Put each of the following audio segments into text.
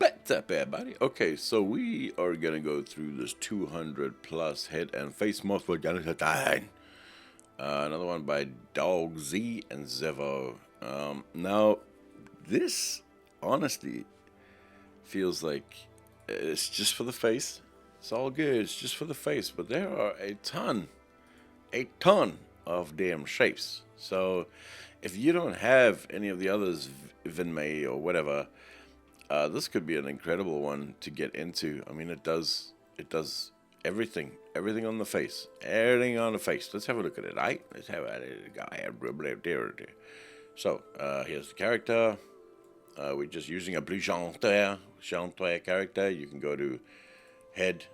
What's up, everybody? Okay, so we are gonna go through this 200 plus head and face morph for Jonathan. Another one by Dog Z and Zevo. Now, this honestly feels like it's just for the face. It's all good. It's just for the face, but there are a ton of damn shapes. So, if you don't have any of the others, Vinmay or whatever, this could be an incredible one to get into. I mean, it does everything on the face, everything on the face. Let's have a look at it, right? Let's have it. So here's the character. We're just using a blue chanteur character. You can go to head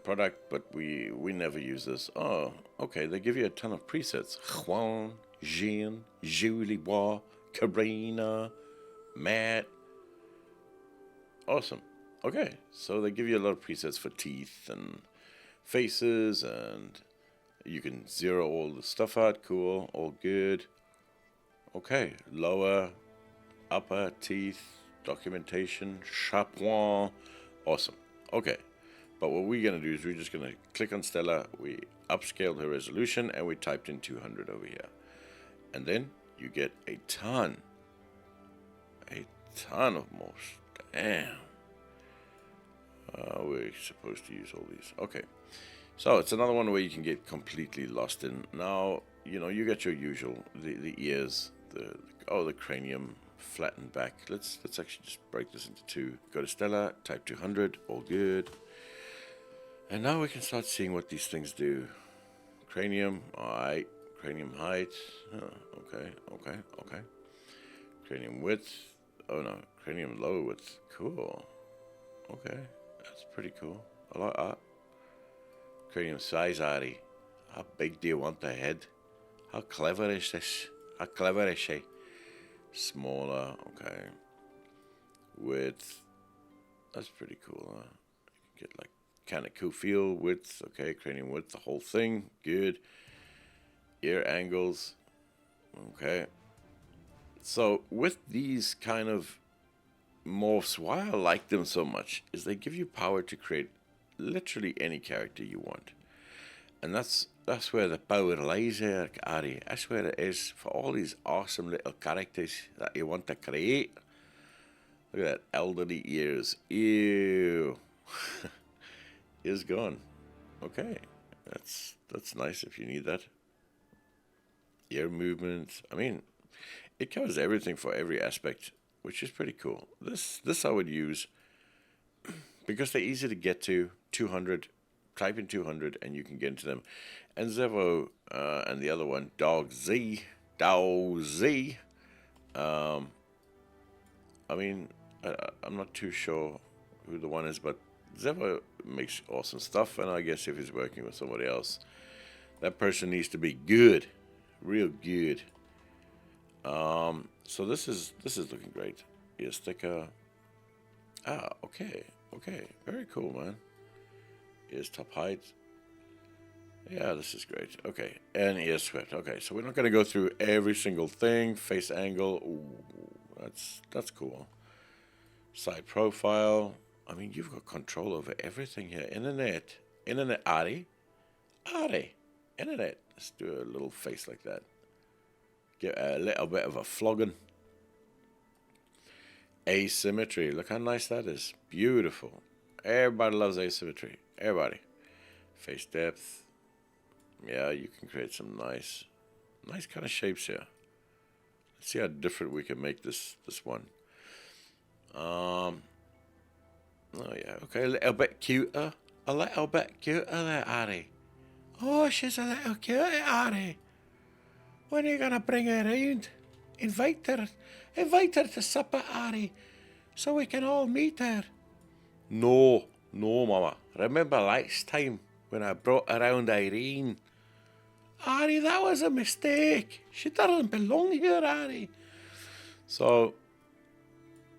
product, but we never use this. Oh, okay. They give you a ton of presets. Juan, Jean, Julie, Karina, Matt. Awesome. Okay, so they give you a lot of presets for teeth and faces, and you can zero all the stuff out. Cool, all good. Okay, lower, upper teeth, documentation, sharpoint. Awesome. Okay, but what we're going to do is we're just going to click on Stella, we upscaled her resolution, and we typed in 200 over here. And then you get a ton of morphs. Damn. We're supposed to use all these. Okay. So it's another one where you can get completely lost in. Now, you get your usual, the ears, the cranium, flattened back. Let's actually just break this into two. Go to Stella, type 200, all good. And now we can start seeing what these things do. Cranium, alright. Cranium height. Oh, okay. Cranium width. Oh no, cranium low width. Cool. Okay, that's pretty cool. I like that. Cranium size, Ari. How big do you want the head? How clever is this? How clever is she? Smaller, okay. Width. That's pretty cool, huh? You can get like kind of cool feel. Width, okay. Cranium width, the whole thing. Good. Ear angles. Okay. So with these kind of morphs, why I like them so much is they give you power to create literally any character you want. And that's where the power lies there, Ari. That's where it is for all these awesome little characters that you want to create. Look at that elderly ears. Ew. Ears gone. Okay. That's nice if you need that. Ear movements. I mean, it covers everything for every aspect, which is pretty cool. This I would use because they're easy to get to. 200, type in 200 and you can get into them. And Zevo and the other one, Dog Z. I mean, I'm not too sure who the one is, but Zevo makes awesome stuff, and I guess if he's working with somebody else, that person needs to be good, real good. So this is looking great. Ear sticker. Okay, very cool, man. Ears top height. Yeah, this is great. Okay, and ear swept. Okay, so we're not going to go through every single thing. Face angle. Ooh, that's cool. Side profile. I mean, you've got control over everything here. Internet, Ari, internet. Let's do a little face like that. Give a little bit of a flogging. Asymmetry. Look how nice that is. Beautiful. Everybody loves asymmetry. Everybody. Face depth. Yeah, you can create some nice kind of shapes here. Let's see how different we can make this one. Oh yeah. Okay, a little bit cuter. A little bit cuter there, Ari. Oh, she's a little cutie, Ari. When are you gonna bring her around? Invite her to supper, Ari, so we can all meet her. No, Mama. Remember last time when I brought around Irene? Ari, that was a mistake. She doesn't belong here, Ari. So,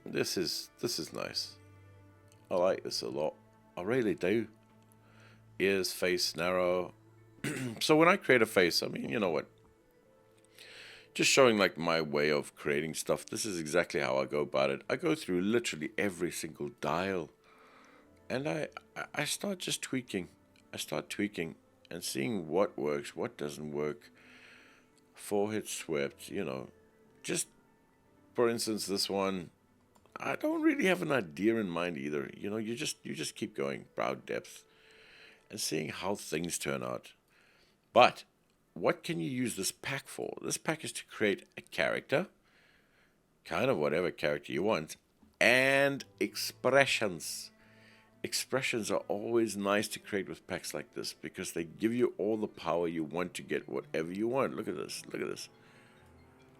this is nice. I like this a lot. I really do. Ears, face, narrow. So when I create a face, I mean, you know what? just showing like my way of creating stuff. This is exactly how I go about it. I go through literally every single dial, and I start just tweaking. I start tweaking and seeing what works, what doesn't work. Forehead swept, just for instance, this one, I don't really have an idea in mind either. You just keep going, brow depth, and seeing how things turn out. But what can you use this pack for? This pack is to create a character, kind of whatever character you want, and expressions. Expressions are always nice to create with packs like this because they give you all the power you want to get whatever you want. Look at this. Look at this.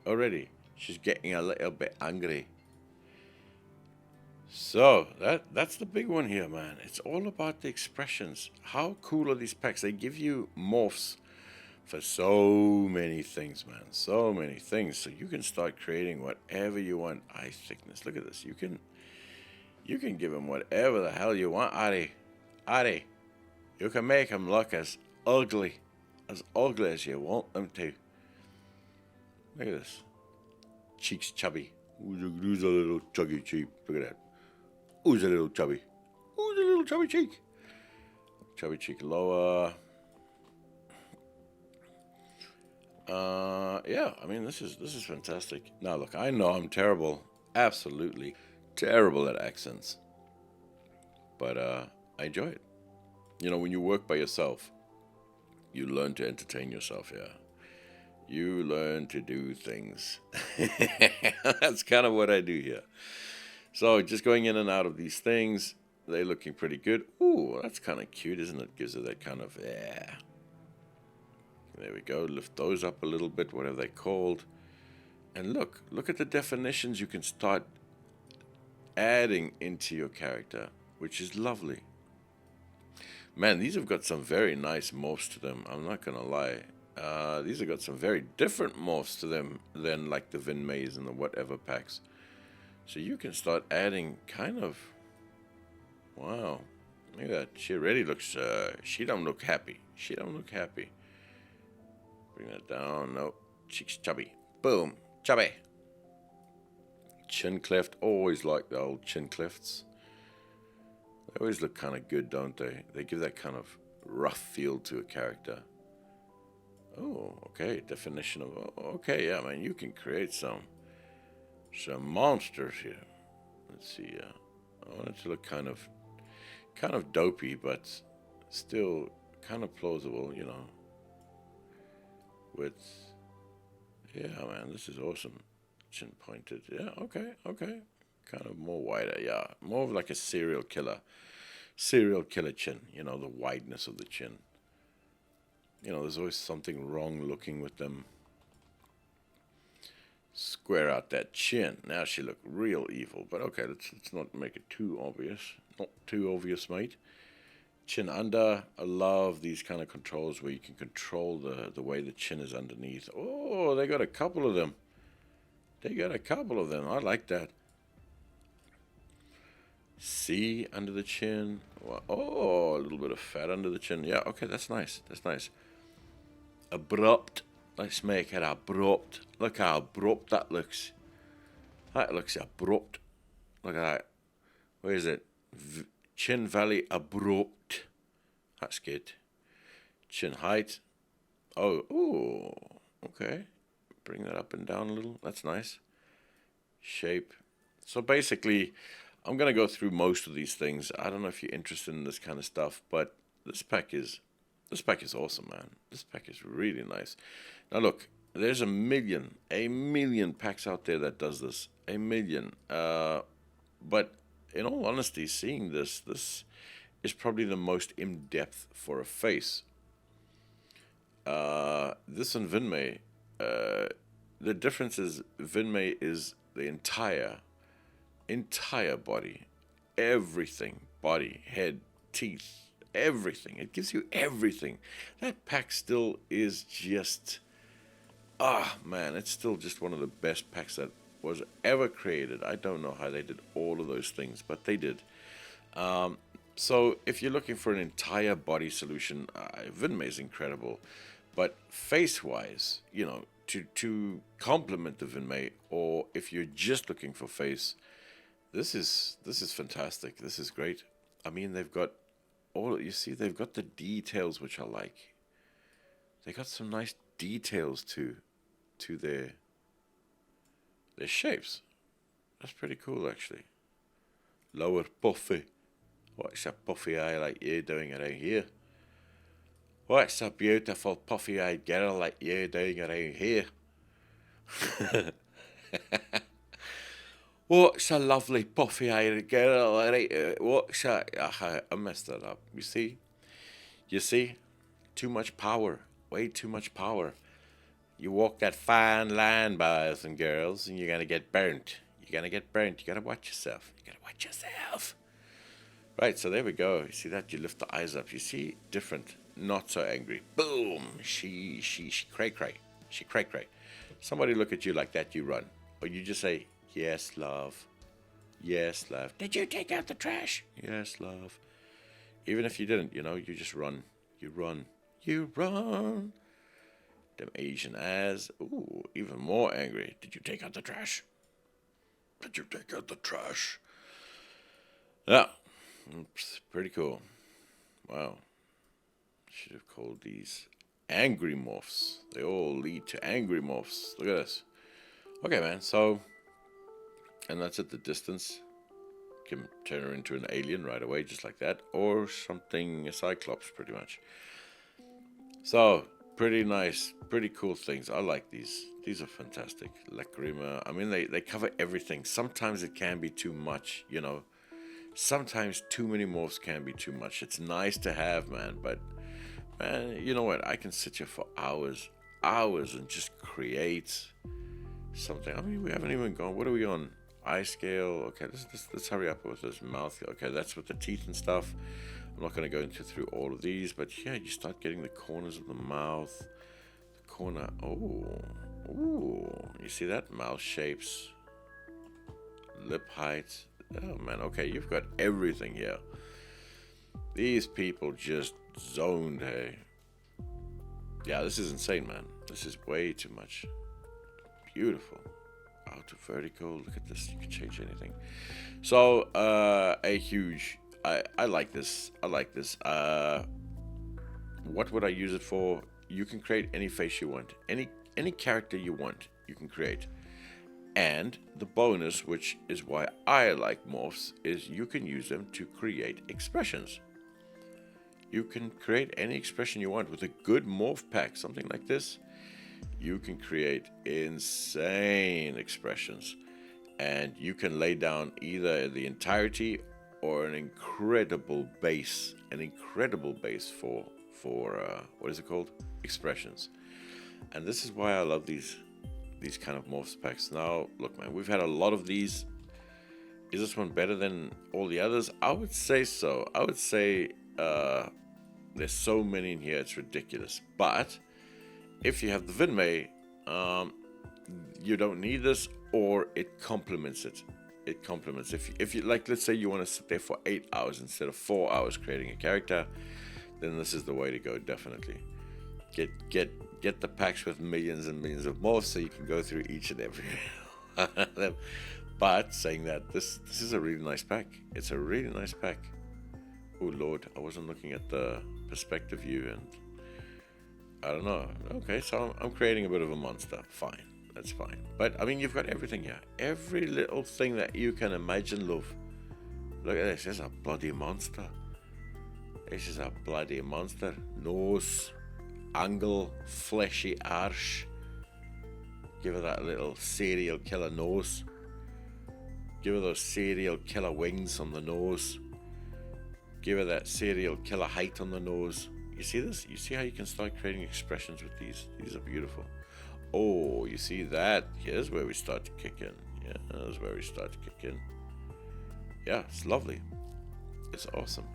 Already, she's getting a little bit angry. So that's the big one here, man. It's all about the expressions. How cool are these packs? They give you morphs for so many things, man. So many things. So you can start creating whatever you want. Eye thickness. Look at this. You can give them whatever the hell you want, Ari. Ari, you can make them look as ugly as you want them to. Look at this. Cheeks chubby. Who's a little chuggy cheek? Look at that. Who's a little chubby? Who's a little chubby cheek? Chubby cheek lower. Yeah, I mean, this is fantastic. Now, look, I know I'm terrible. Absolutely terrible at accents. But I enjoy it. When you work by yourself, you learn to entertain yourself, yeah. You learn to do things. That's kind of what I do here. So just going in and out of these things, they're looking pretty good. Ooh, that's kind of cute, isn't it? Gives it that kind of, yeah. There we go. Lift those up a little bit, whatever they're called. And look at the definitions you can start adding into your character, which is lovely. Man, these have got some very nice morphs to them. I'm not going to lie. These have got some very different morphs to them than like the Vin Mays and the whatever packs. So you can start adding kind of, wow, look at that. She already looks, she don't look happy. She don't look happy. Bring that down. No, cheeks chubby. Boom, chubby. Chin cleft. Always like the old chin clefts. They always look kind of good, don't they? They give that kind of rough feel to a character. Oh, okay. Definition of, okay, yeah, man, you can create some monsters here. Let's see. I want it to look kind of dopey, but still kind of plausible, With, yeah, man, this is awesome. Chin pointed. Yeah, okay. Kind of more wider, yeah. More of like a serial killer chin, the wideness of the chin. There's always something wrong looking with them. Square out that chin. Now she look real evil, but okay, let's not make it too obvious. Not too obvious, mate. Chin under. I love these kind of controls where you can control the way the chin is underneath. Oh, they got a couple of them. I like that. C under the chin. Oh, a little bit of fat under the chin. Yeah, okay, that's nice. Abrupt. Let's make it abrupt. Look how abrupt that looks. That looks abrupt. Look at that. Where is it? Chin valley abrupt. That's good. Chin height. Oh, okay. Bring that up and down a little. That's nice. Shape. So basically, I'm going to go through most of these things. I don't know if you're interested in this kind of stuff, but this pack is awesome, man. This pack is really nice. Now look, there's a million packs out there that does this. A million. But in all honesty, seeing this is probably the most in-depth for a face. This and Vinmay, the difference is Vinmay is the entire body. Everything. Body, head, teeth, everything. It gives you everything. That pack still is just, man, it's still just one of the best packs that was ever created. I don't know how they did all of those things, but they did. So if you're looking for an entire body solution, Vinmay is incredible. But face-wise, to complement the Vinmay, or if you're just looking for face, this is fantastic. This is great. I mean, they've got all, you see, they've got the details which I like. They got some nice details to their shapes. That's pretty cool, actually. Lower puffy. What's a puffy eye like you doing around here? What's a beautiful puffy-eyed girl like you doing around here? What's a lovely puffy-eyed girl? Right? What's a... I messed that up. You see? Too much power. Way too much power. You walk that fine line, boys and girls, and you're going to get burnt. You're going to get burnt. You got to watch yourself. You got to watch yourself. Right, so there we go. You see that? You lift the eyes up. You see? Different. Not so angry. Boom. She cray cray. She cray cray. Somebody look at you like that, you run. Or you just say, yes, love. Yes, love. Did you take out the trash? Yes, love. Even if you didn't, you just run. You run. You run. Them Asian eyes. Ooh, even more angry. Did you take out the trash? Did you take out the trash? Yeah. Oops, pretty cool. Wow. Should have called these angry morphs. They all lead to angry morphs. Look at this. Okay, man. So, and that's at the distance. Can turn her into an alien right away, just like that, or something, a cyclops, pretty much. So, pretty nice, pretty cool things. I like these. These are fantastic. Lacrima. I mean, they cover everything. Sometimes it can be too much, Sometimes too many morphs can be too much. It's nice to have, man, but man, you know what? I can sit here for hours and just create something. I mean, we haven't even gone. What are we on? Eye scale. Okay, let's hurry up with this mouth. Okay, that's with the teeth and stuff. I'm not going to go through all of these, but yeah, you start getting the corners of the mouth. The corner. Oh, you see that? Mouth shapes. Lip height. Oh man, okay, you've got everything here. These people just zoned, hey. Yeah, this is insane, man. This is way too much. Beautiful. Auto vertical. Look at this. You can change anything. So, I like this. I like this. What would I use it for? You can create any face you want. Any character you want, you can create. And the bonus, which is why I like morphs, is you can use them to create expressions. You can create any expression you want with a good morph pack, something like this. You can create insane expressions. And you can lay down either the entirety or an incredible base for what is it called? Expressions. And this is why I love these kind of morphs packs. Now, look, man, we've had a lot of these. Is this one better than all the others? I would say so. I would say there's so many in here, it's ridiculous. But if you have the Vinmay, you don't need this, or it complements it. It complements. If you like, let's say you want to sit there for 8 hours instead of 4 hours creating a character, then this is the way to go. Definitely get the packs with millions and millions of morphs, so you can go through each and every one of them. But saying that, this is a really nice pack. It's a really nice pack. Oh Lord, I wasn't looking at the perspective view, and I don't know. Okay, so I'm creating a bit of a monster. Fine, that's fine. But I mean, you've got everything here. Every little thing that you can imagine, love. Look at this. This is a bloody monster. This is a bloody monster. Nose, angle, fleshy arse. Give her that little serial killer nose. Give her those serial killer wings on the nose. Give her that serial killer height on the nose. You see this? You see how you can start creating expressions with these? These are beautiful. Oh, you see that? Here's where we start to kick in. Yeah, that's where we start to kick in. Yeah, it's lovely. It's awesome.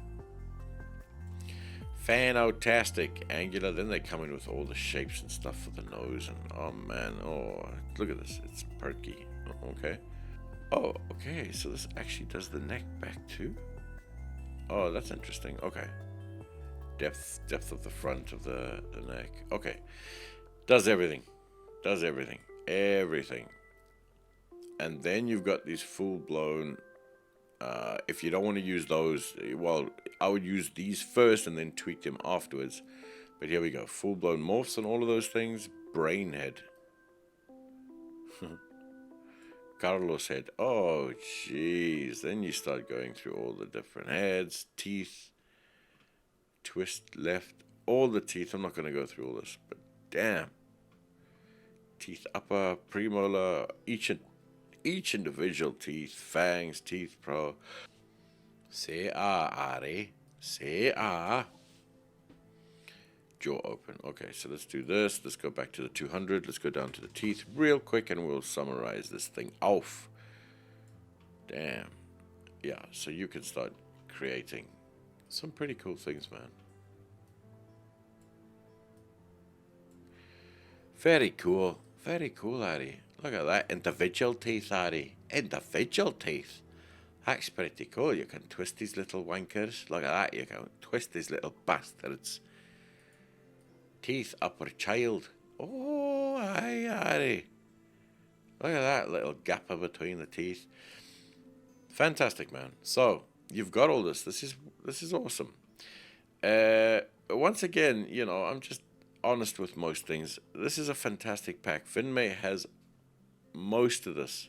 Fantastic. Angular. Then they come in with all the shapes and stuff for the nose. And oh man, oh, look at this. It's perky. Okay. Oh, okay. So this actually does the neck back too. Oh, that's interesting. Okay. Depth of the front of the neck. Okay. Does everything. Does everything. Everything. And then you've got these full-blown... if you don't want to use those, well, I would use these first and then tweak them afterwards. But here we go. Full-blown morphs and all of those things. Brainhead. Carlos head. Oh, jeez. Then you start going through all the different heads, teeth, twist left, all the teeth. I'm not going to go through all this, but damn. Teeth upper, premolar, each individual teeth, fangs, teeth pro. Say ah, Ari. Say ah. Jaw open. Okay, so let's do this. Let's go back to the 200. Let's go down to the teeth real quick and we'll summarize this thing off. Damn. Yeah, so you can start creating some pretty cool things, man. Very cool. Very cool, Ari. Look at that. Individual teeth, Ari. Individual teeth. That's pretty cool. You can twist these little wankers. Look at that. You can twist these little bastards. Teeth upper child. Oh, aye, Ari. Look at that little gap between the teeth. Fantastic, man. So you've got all this. This is awesome. Once again, you know, I'm just honest with most things. This is a fantastic pack. Vinmay has most of this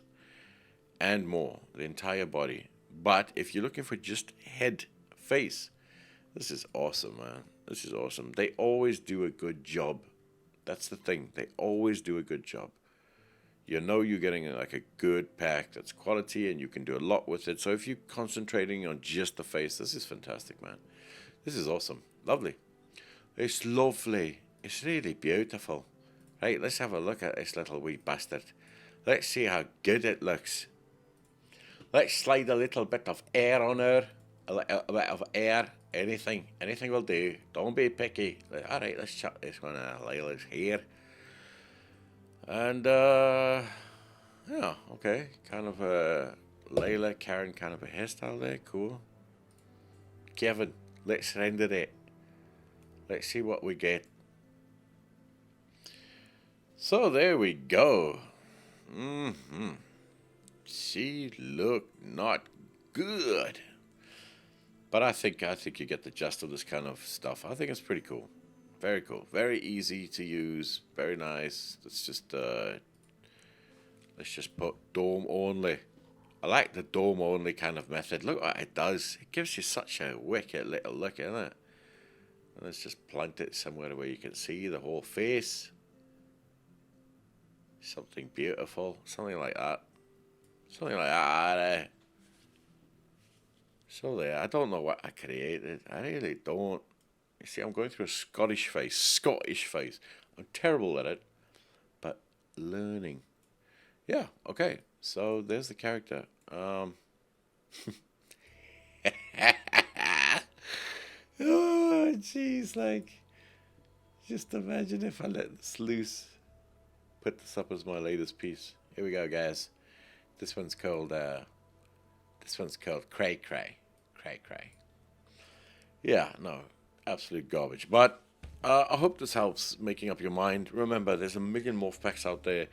and more, the entire body. But if you're looking for just head, face, this is awesome, man. This is awesome. They always do a good job. That's the thing. They always do a good job. You know you're getting like a good pack that's quality and you can do a lot with it. So if you're concentrating on just the face, this is fantastic, man. This is awesome. Lovely. It's lovely. It's really beautiful. Right, let's have a look at this little wee bastard. Let's see how good it looks. Let's slide a little bit of air on her. A bit of air. Anything will do. Don't be picky. Alright, let's chuck this one out of Layla's hair. And, yeah, okay. Kind of a Layla, Karen kind of a hairstyle there. Cool. Kevin, let's render it. Let's see what we get. So there we go. She looked not good. But I think you get the gist of this kind of stuff. I think it's pretty cool. Very cool. Very easy to use. Very nice. Let's just put dome only. I like the dome only kind of method. Look what it does. It gives you such a wicked little look, isn't it? And let's just plant it somewhere where you can see the whole face. Something beautiful. Something like that. Something like that. So there, I don't know what I created. I really don't. You see, I'm going through a Scottish face. I'm terrible at it, but learning. Yeah, okay. So there's the character. Oh, jeez, like, just imagine if I let this loose. Put this up as my latest piece. Here we go, guys. This one's called Cray Cray. Cray Cray. Yeah, no, absolute garbage. But I hope this helps making up your mind. Remember, there's a million morph packs out there.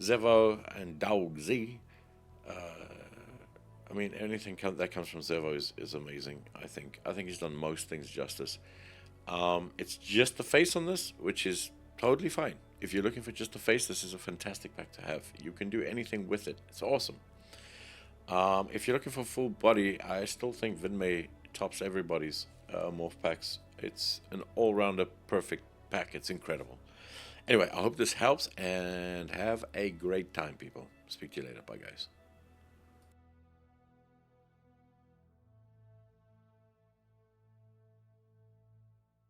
Zevo and Dog Z. I mean, anything that comes from Zevo is amazing, I think. I think he's done most things justice. It's just the face on this, which is totally fine. If you're looking for just the face, this is a fantastic pack to have. You can do anything with it. It's awesome. If you're looking for full body, I still think Vinmay tops everybody's morph packs. It's an all-rounder perfect pack. It's incredible. Anyway, I hope this helps and have a great time, people. Speak to you later. Bye, guys.